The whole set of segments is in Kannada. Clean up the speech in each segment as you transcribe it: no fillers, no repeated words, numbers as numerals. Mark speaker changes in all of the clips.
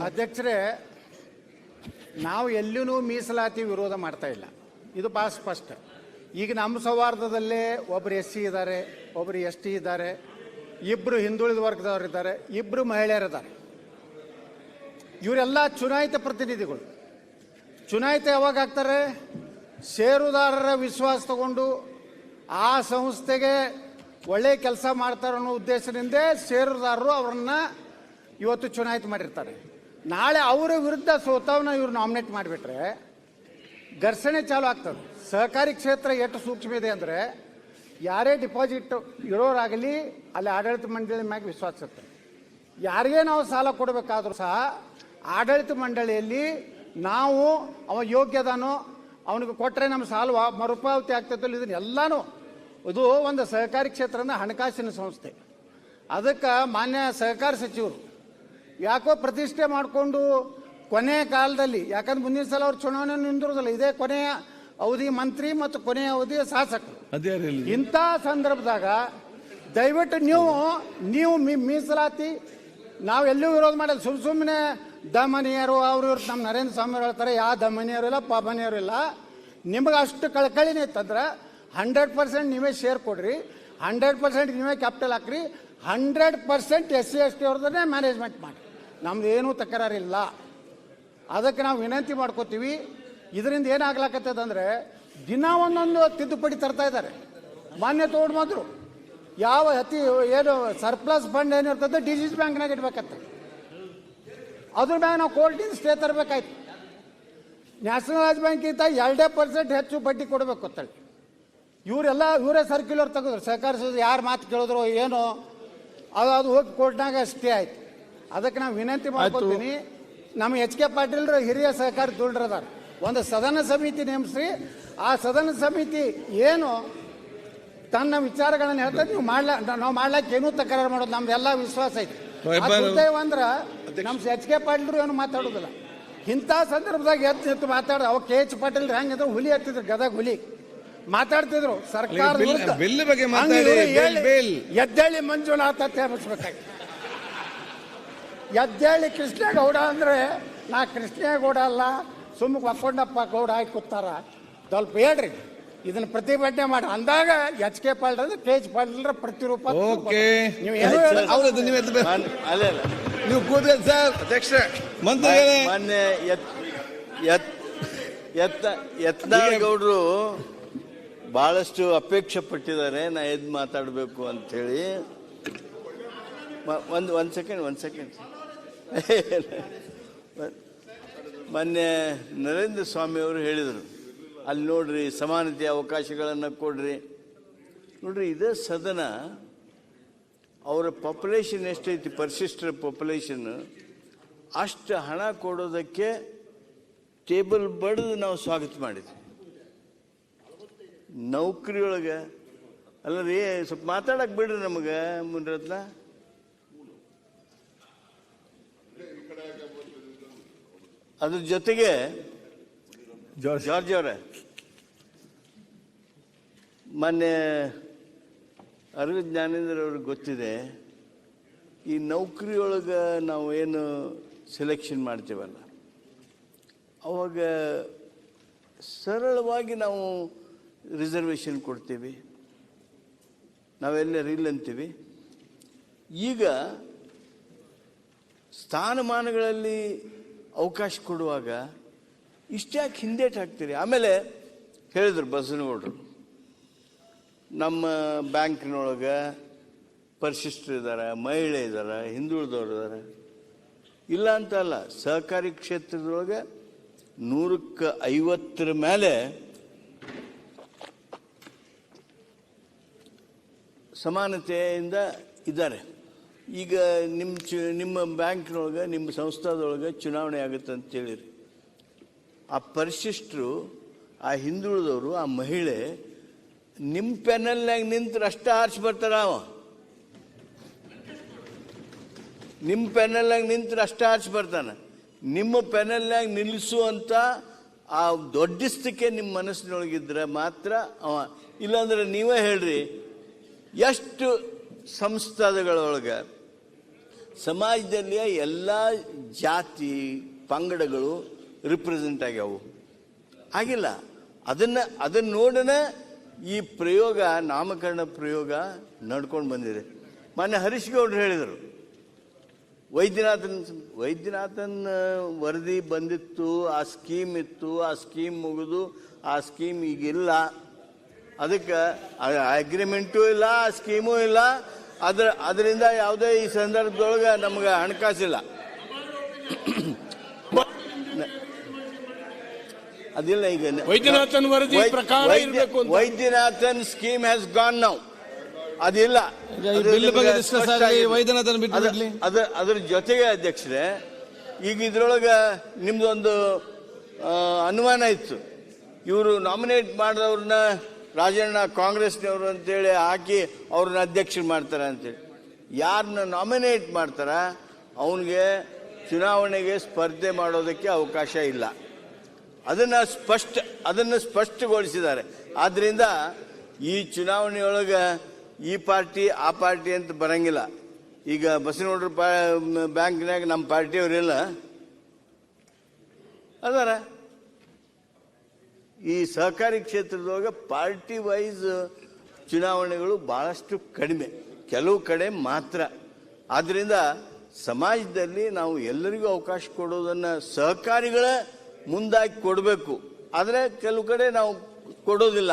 Speaker 1: ಅಧ್ಯಕ್ಷರೇ, ನಾವು ಎಲ್ಲಿನೂ ಮೀಸಲಾತಿ ವಿರೋಧ ಮಾಡ್ತಾ ಇಲ್ಲ. ಇದು ಭಾಳ ಸ್ಪಷ್ಟ. ಈಗ ನಮ್ಮ ಸೌಹಾರ್ದದಲ್ಲೇ ಒಬ್ಬರು SC ಇದ್ದಾರೆ, ಒಬ್ಬರು ST ಇದ್ದಾರೆ, ಇಬ್ಬರು ಹಿಂದುಳಿದ ವರ್ಗದವರು ಇದ್ದಾರೆ, ಇಬ್ಬರು ಮಹಿಳೆಯರಿದ್ದಾರೆ. ಇವರೆಲ್ಲ ಚುನಾಯಿತ ಪ್ರತಿನಿಧಿಗಳು. ಚುನಾಯಿತ ಯಾವಾಗ ಆಗ್ತಾರೆ? ಷೇರುದಾರರ ವಿಶ್ವಾಸ ತಗೊಂಡು ಆ ಸಂಸ್ಥೆಗೆ ಒಳ್ಳೆ ಕೆಲಸ ಮಾಡ್ತಾರೆ ಅನ್ನೋ ಉದ್ದೇಶದಿಂದ ಷೇರುದಾರರು ಅವರನ್ನ ಇವತ್ತು ಚುನಾಯಿತ ಮಾಡಿರ್ತಾರೆ. ನಾಳೆ ಅವರ ವಿರುದ್ಧ ಸೋತವನ್ನ ಇವ್ರು ನಾಮಿನೇಟ್ ಮಾಡಿಬಿಟ್ರೆ ಘರ್ಷಣೆ ಚಾಲು ಆಗ್ತದೆ. ಸಹಕಾರಿ ಕ್ಷೇತ್ರ ಎಷ್ಟು ಸೂಕ್ಷ್ಮ ಇದೆ ಅಂದರೆ, ಯಾರೇ ಡಿಪಾಸಿಟ್ ಇರೋರಾಗಲಿ ಅಲ್ಲಿ ಆಡಳಿತ ಮಂಡಳಿ ಮ್ಯಾಗ ವಿಶ್ವಾಸ ಇರ್ತದೆ. ಯಾರಿಗೇ ನಾವು ಸಾಲ ಕೊಡಬೇಕಾದ್ರೂ ಸಹ ಆಡಳಿತ ಮಂಡಳಿಯಲ್ಲಿ ನಾವು ಅವ ಯೋಗ್ಯದಾನೋ, ಅವನಿಗೆ ಕೊಟ್ಟರೆ ನಮ್ಮ ಸಾಲ ಮರುಪಾವತಿ ಆಗ್ತೈತಲ್ಲ, ಇದನ್ನೆಲ್ಲನೂ ಇದು ಒಂದು ಸಹಕಾರಿ ಕ್ಷೇತ್ರ ಅಂದ್ರೆ ಹಣಕಾಸಿನ ಸಂಸ್ಥೆ. ಅದಕ್ಕೆ ಮಾನ್ಯ ಸಹಕಾರ ಸಚಿವರು ಯಾಕೋ ಪ್ರತಿಷ್ಠೆ ಮಾಡಿಕೊಂಡು ಕೊನೆಯ ಕಾಲದಲ್ಲಿ, ಯಾಕಂದ್ರೆ ಮುಂದಿನ ಸಲ ಅವ್ರು ಚುನಾವಣೆ ನಿಂದಿರೋದಿಲ್ಲ, ಇದೇ ಕೊನೆಯ ಅವಧಿ ಮಂತ್ರಿ ಮತ್ತು ಕೊನೆಯ ಅವಧಿಯ ಶಾಸಕರು. ಇಂಥ ಸಂದರ್ಭದಾಗ ದಯವಿಟ್ಟು ನೀವು ಮೀಸಲಾತಿ ನಾವು ಎಲ್ಲೂ ವಿರೋಧ ಮಾಡಲ್ಲ. ಸುಮ್ಮನೆ ದಮನಿಯರು ಅವರು ನಮ್ಮ ನರೇಂದ್ರ ಸ್ವಾಮಿ ಹೇಳ್ತಾರೆ, ಯಾವ ದಮನಿಯರು ಇಲ್ಲ, ಪಾಪನಿಯರು ಇಲ್ಲ. ನಿಮಗೆ ಅಷ್ಟು ಕಳಕಳಿನೇ ಇತ್ತಂದ್ರೆ 100% ನೀವೇ ಶೇರ್ ಕೊಡ್ರಿ, 100% ನೀವೇ ಕ್ಯಾಪಿಟಲ್ ಹಾಕ್ರಿ, 100% SC ST ಅವ್ರದನ್ನೇ ಮ್ಯಾನೇಜ್ಮೆಂಟ್ ಮಾಡಿ. ನಮ್ದು ಏನೂ ತಕರಾರಿಲ್ಲ. ಅದಕ್ಕೆ ನಾವು ವಿನಂತಿ ಮಾಡ್ಕೋತೀವಿ. ಇದರಿಂದ ಏನಾಗ್ಲಾಕತ್ತದಂದ್ರೆ ದಿನ ಒಂದೊಂದು ತಿದ್ದುಪಡಿ ತರ್ತಾ ಇದ್ದಾರೆ. ಮಾನ್ಯ ತಗೊಂಡ್ಬಂದ್ರು ಯಾವ ಏನು ಸರ್ಪ್ಲಸ್ ಫಂಡ್ ಏನಿರ್ತದೆ DCC ಬ್ಯಾಂಕ್ನಾಗ ಇಡ್ಬೇಕಂತ, ಅದ್ರ ಮ್ಯಾಗ ನಾವು ಕೋರ್ಟಿಂದ ಸ್ಟೇ ತರಬೇಕಾಯ್ತು. ನ್ಯಾಷನಲೈಸ್ ಬ್ಯಾಂಕಿಂತ 2% ಹೆಚ್ಚು ಬಡ್ಡಿ ಕೊಡಬೇಕು ಅಂತೇಳಿ ಇವರೇ ಸರ್ಕ್ಯುಲರ್ ತೆಗೆದ್ರು. ಸಹಕಾರ ಯಾರು ಮಾತು ಕೇಳಿದ್ರು ಏನೋ ಅದು ಹೋಗಿ ಕೋರ್ಟ್ನಾಗ ಸ್ಟೇ ಆಯ್ತು. ಅದಕ್ಕೆ ನಾವು ವಿನಂತಿ ಮಾಡ್ಕೊತೀನಿ, ನಮ್ಮ HK ಪಾಟೀಲ್ರು ಹಿರಿಯ ಸಹಕಾರಿ ದುಡ್ರದಾರ, ಒಂದು ಸದನ ಸಮಿತಿ ನೇಮಿಸ್ರಿ. ಆ ಸದನ ಸಮಿತಿ ಏನು ತನ್ನ ವಿಚಾರಗಳನ್ನು ಹೇಳ್ತದೆ, ನಾವು ಮಾಡ್ಲಾಕ ಏನೂ ತಕರಾರು ಮಾಡೋದು ನಮ್ದೆಲ್ಲ ವಿಶ್ವಾಸ ಐತಿ. ಅಂದ್ರೆ ನಮ್ಮ HK ಪಾಟೀಲ್ರು ಏನು ಮಾತಾಡೋದಿಲ್ಲ. ಇಂಥ ಸಂದರ್ಭದಾಗ ಎತ್ತು ಮಾತಾಡೋದು. ಅವಾಗ KH ಪಾಟೀಲ್ ಹೆಂಗಿದ್ರು ಹುಲಿ ಹತ್ತಿದ್ರು, ಗದಗ ಹುಲಿ ಮಾತಾಡ್ತಿದ್ರು ಸರ್ಕಾರ ಎದ್ದೇಳಿ ಮಂಜುನಾಥ ತೇರಿಸ್ಬೇಕಾಗಿ. ಎದ್ದೇಳಿ ಕೃಷ್ಣೇಗೌಡ ಅಂದ್ರೆ ನಾ ಕೃಷ್ಣೇಗೌಡ ಅಲ್ಲ, ಸುಮ್ಮ ಒಕ್ಕೊಂಡಪ್ಪ ಗೌಡ ಆಗಿ ಕೂತಾರ. ಸ್ವಲ್ಪ ಹೇಳ್ರಿ, ಇದನ್ನ ಪ್ರತಿಭಟನೆ ಮಾಡಿ ಅಂದಾಗ HK ಪಾಟೀಲ್ ಅಂದ್ರೆ KH ಪಾಟೀಲ್ರ ಪ್ರತಿರೂಪ.
Speaker 2: ನೀವು ಕೂತ್ರಿ ಸರ್. ಅಧ್ಯಕ್ಷ ಮೊನ್ನೆ ಯತ್ನಾಳಗೌಡರು ಬಹಳಷ್ಟು ಅಪೇಕ್ಷೆ ಪಟ್ಟಿದ್ದಾರೆ ನಾ ಎದ್ದು ಮಾತಾಡಬೇಕು ಅಂಥೇಳಿ. ಒಂದು ಸೆಕೆಂಡ್ ಮೊನ್ನೆ ನರೇಂದ್ರ ಸ್ವಾಮಿ ಅವರು ಹೇಳಿದರು, ಅಲ್ಲಿ ನೋಡ್ರಿ ಸಮಾನತೆಯ ಅವಕಾಶಗಳನ್ನು ಕೊಡ್ರಿ. ನೋಡ್ರಿ, ಇದೇ ಸದನ ಅವರ ಪಾಪ್ಯುಲೇಷನ್ ಎಷ್ಟೈತಿ, ಪರಿಶಿಷ್ಟರ ಪಾಪ್ಯುಲೇಷನ್, ಅಷ್ಟು ಹಣ ಕೊಡೋದಕ್ಕೆ ಟೇಬಲ್ ಬಡಿದು ನಾವು ಸ್ವಾಗತ ಮಾಡಿದ್ವಿ. ನೌಕರಿಯೊಳಗೆ ಅಲ್ಲ ರೀ, ಸ್ವಲ್ಪ ಮಾತಾಡಕ್ಕೆ ಬಿಡ್ರಿ ನಮಗೆ ಮುನ್ರತ್ನ. ಅದ್ರ ಜೊತೆಗೆ ಜಾರ್ಜ್ ಅವರೇ, ಮೊನ್ನೆ ಅರವಿಂದ್ ಜ್ಞಾನೇಂದ್ರ ಅವ್ರಿಗೆ ಗೊತ್ತಿದೆ, ಈ ನೌಕರಿಯೊಳಗೆ ನಾವು ಏನು ಸೆಲೆಕ್ಷನ್ ಮಾಡ್ತೀವಲ್ಲ, ಅವಾಗ ಸರಳವಾಗಿ ನಾವು ರಿಸರ್ವೇಷನ್ ಕೊಡ್ತೀವಿ, ನಾವೆಲ್ಲರೂ ಇಲ್ಲ ಅಂತೀವಿ. ಈಗ ಸ್ಥಾನಮಾನಗಳಲ್ಲಿ ಅವಕಾಶ ಕೊಡುವಾಗ ಇಷ್ಟ್ಯಾಕೆ ಹಿಂದೇಟು ಹಾಕ್ತೀರಿ? ಆಮೇಲೆ ಹೇಳಿದ್ರು ಬಸವನಗೌಡರು, ನಮ್ಮ ಬ್ಯಾಂಕ್ನೊಳಗೆ ಪರಿಶಿಷ್ಟರು ಇದ್ದಾರೆ, ಮಹಿಳೆ ಇದ್ದಾರೆ, ಹಿಂದುಳಿದವರು ಇದ್ದಾರೆ. ಇಲ್ಲ ಅಂತ ಅಲ್ಲ, ಸಹಕಾರಿ ಕ್ಷೇತ್ರದೊಳಗೆ 150 ಮೇಲೆ ಸಮಾನತೆಯಿಂದ ಇದ್ದಾರೆ. ಈಗ ನಿಮ್ಮ ಬ್ಯಾಂಕ್ನೊಳಗೆ, ನಿಮ್ಮ ಸಂಸ್ಥಾದೊಳಗೆ ಚುನಾವಣೆ ಆಗುತ್ತೆ ಅಂತೇಳಿರಿ. ಆ ಪರಿಶಿಷ್ಟರು, ಆ ಹಿಂದುಳಿದವರು, ಆ ಮಹಿಳೆ ನಿಮ್ಮ ಪೆನಲ್ನಾಗ ನಿಂತ್ರೆ ಅಷ್ಟೇ ಆರ್ಚ್ ಬರ್ತಾರ. ನಿಮ್ಮ ಪೆನಲ್ನಾಗ ನಿಂತ್ರೆ ಅಷ್ಟೇ ಆರ್ಚ್ ಬರ್ತಾನೆ. ನಿಮ್ಮ ಪೆನಲ್ನಾಗ ನಿಲ್ಲಿಸುವಂಥ ಆ ದೊಡ್ಡಸ್ತಕ್ಕೆ ನಿಮ್ಮ ಮನಸ್ಸಿನೊಳಗಿದ್ರೆ ಮಾತ್ರ ಅವ. ಇಲ್ಲಾಂದ್ರೆ ನೀವೇ ಹೇಳ್ರಿ, ಎಷ್ಟು ಸಂಸ್ಥಾನಗಳೊಳಗೆ ಸಮಾಜದಲ್ಲಿ ಎಲ್ಲ ಜಾತಿ ಪಂಗಡಗಳು ರಿಪ್ರೆಸೆಂಟ್ ಆಗ್ಯಾವು. ಆಗಿಲ್ಲ. ಅದನ್ನು ನೋಡೋಣ ಈ ಪ್ರಯೋಗ, ನಾಮಕರಣ ಪ್ರಯೋಗ ನಡ್ಕೊಂಡು ಬಂದಿದೆ. ಮೊನ್ನೆ ಹರೀಶ್ ಗೌಡ್ರು ಹೇಳಿದರು, ವೈದ್ಯನಾಥನ್ ವರದಿ ಬಂದಿತ್ತು, ಆ ಸ್ಕೀಮ್ ಇತ್ತು, ಆ ಸ್ಕೀಮ್ ಮುಗಿದು ಆ ಸ್ಕೀಮ್ ಈಗಿಲ್ಲ, ಅದಕ್ಕೆ ಅಗ್ರಿಮೆಂಟೂ ಇಲ್ಲ, ಆ ಸ್ಕೀಮೂ ಇಲ್ಲ, ಅದರಿಂದ ಯಾವುದೇ ಈ ಸಂದರ್ಭದೊಳಗೆ ನಮ್ಗೆ ಹಣಕಾಸಿಲ್ಲ. ಅದಿಲ್ಲ. ಈಗ
Speaker 3: ವೈದ್ಯನಾಥನ್ ವರದಿ ಪ್ರಕಾರ
Speaker 2: Vaidyanathan scheme has gone now, ಅದಿಲ್ಲ. ಅದ್ರ ಜೊತೆಗೆ ಅಧ್ಯಕ್ಷರೇ, ಈಗ ಇದ್ರೊಳಗೆ ನಿಮ್ದೊಂದು ಅನುಮಾನ ಇತ್ತು, ಇವರು ನಾಮಿನೇಟ್ ಮಾಡಿದವ್ರನ್ನ ರಾಜಣ್ಣ ಕಾಂಗ್ರೆಸ್ನವರು ಅಂತೇಳಿ ಹಾಕಿ ಅವ್ರನ್ನ ಅಧ್ಯಕ್ಷರು ಮಾಡ್ತಾರೆ ಅಂತೇಳಿ. ಯಾರನ್ನ ನಾಮಿನೇಟ್ ಮಾಡ್ತಾರ ಅವನಿಗೆ ಚುನಾವಣೆಗೆ ಸ್ಪರ್ಧೆ ಮಾಡೋದಕ್ಕೆ ಅವಕಾಶ ಇಲ್ಲ. ಅದನ್ನು ಸ್ಪಷ್ಟಗೊಳಿಸಿದ್ದಾರೆ. ಆದ್ದರಿಂದ ಈ ಚುನಾವಣೆಯೊಳಗೆ ಈ ಪಾರ್ಟಿ ಆ ಪಾರ್ಟಿ ಅಂತ ಬರಂಗಿಲ್ಲ. ಈಗ ಬಸವನಗೌಡರ ಬ್ಯಾಂಕ್ನಾಗ ನಮ್ಮ ಪಾರ್ಟಿಯವರಿಲ್ಲ ಅದಾರ. ಈ ಸಹಕಾರಿ ಕ್ಷೇತ್ರದೊಳಗೆ ಪಾರ್ಟಿ ವೈಸ್ ಚುನಾವಣೆಗಳು ಬಹಳಷ್ಟು ಕಡಿಮೆ, ಕೆಲವು ಕಡೆ ಮಾತ್ರ. ಆದ್ದರಿಂದ ಸಮಾಜದಲ್ಲಿ ನಾವು ಎಲ್ಲರಿಗೂ ಅವಕಾಶ ಕೊಡೋದನ್ನು ಸಹಕಾರಿಗಳ ಮುಂದಾಗಿ ಕೊಡಬೇಕು. ಆದರೆ ಕೆಲವು ಕಡೆ ನಾವು ಕೊಡೋದಿಲ್ಲ.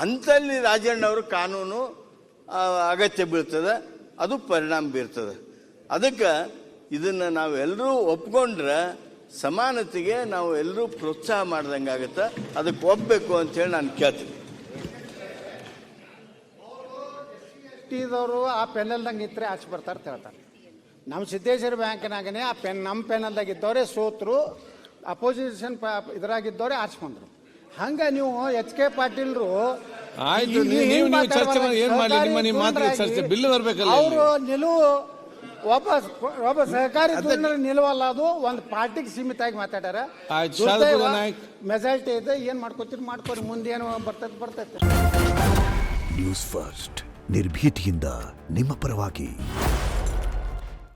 Speaker 2: ಅಂಥಲ್ಲಿ ರಾಜಣ್ಣವರು ಕಾನೂನು ಅಗತ್ಯ ಬೀಳ್ತದೆ, ಅದು ಪರಿಣಾಮ ಬೀರ್ತದೆ. ಅದಕ್ಕೆ ಇದನ್ನು ನಾವೆಲ್ಲರೂ ಒಪ್ಕೊಂಡ್ರೆ ಸಮಾನತೆಗೆ ನಾವು ಎಲ್ಲರೂ ಪ್ರೋತ್ಸಾಹ ಮಾಡ್ದಂಗೆ ಆಗುತ್ತೆ. ಅದಕ್ಕೆ ಒಪ್ಪಬೇಕು ಅಂತೇಳಿ ನಾನು ಕೇಳ್ತೀನಿ.
Speaker 1: ಟಿದವರು ಆ ಪೆನಲ್ದಂಗೆ ಇತ್ತರೆ ಆಚೆ ಬರ್ತಾರೆ ಅಂತ ಹೇಳ್ತಾರೆ. ನಮ್ಮ ಸಿದ್ದೇಶ್ವರ ಬ್ಯಾಂಕ್ನಾಗನೇ ಆ ನಮ್ಮ ಪೆನಲ್ದಾಗ ಇದ್ದವರೇ ಸೋತರು, ಅಪೋಸಿಷನ್ ಇದ್ರಾಗಿದ್ದವರೇ ಆರಿಸ್ಕೊಂಡ್ರು. ಹಂಗ ನೀವು ಎಚ್ ಕೆ ಪಾಟೀಲ್ರು
Speaker 3: ಆಯ್ತು,
Speaker 1: ಅವರು ನಿಲುವು ಒಬ್ಬ ಸಹಕಾರಿ ನಿಲುವಲ್ಲ, ಅದು ಒಂದು ಪಾರ್ಟಿಗೆ ಸೀಮಿತ ಆಗಿ ಮಾತಾಡ್ಯಾರ. ಮೆಜಾರಿಟಿ ಇದೆ, ಏನ್ ಮಾಡ್ಕೋತೀರಿ ಮಾಡ್ಕೋರಿ, ಮುಂದೆ ಏನು ಬರ್ತೈತೆ.
Speaker 4: ನ್ಯೂಸ್ ಫಸ್ಟ್ ನಿರ್ಭೀತಿಯಿಂದ ನಿಮ್ಮ ಪರವಾಗಿ.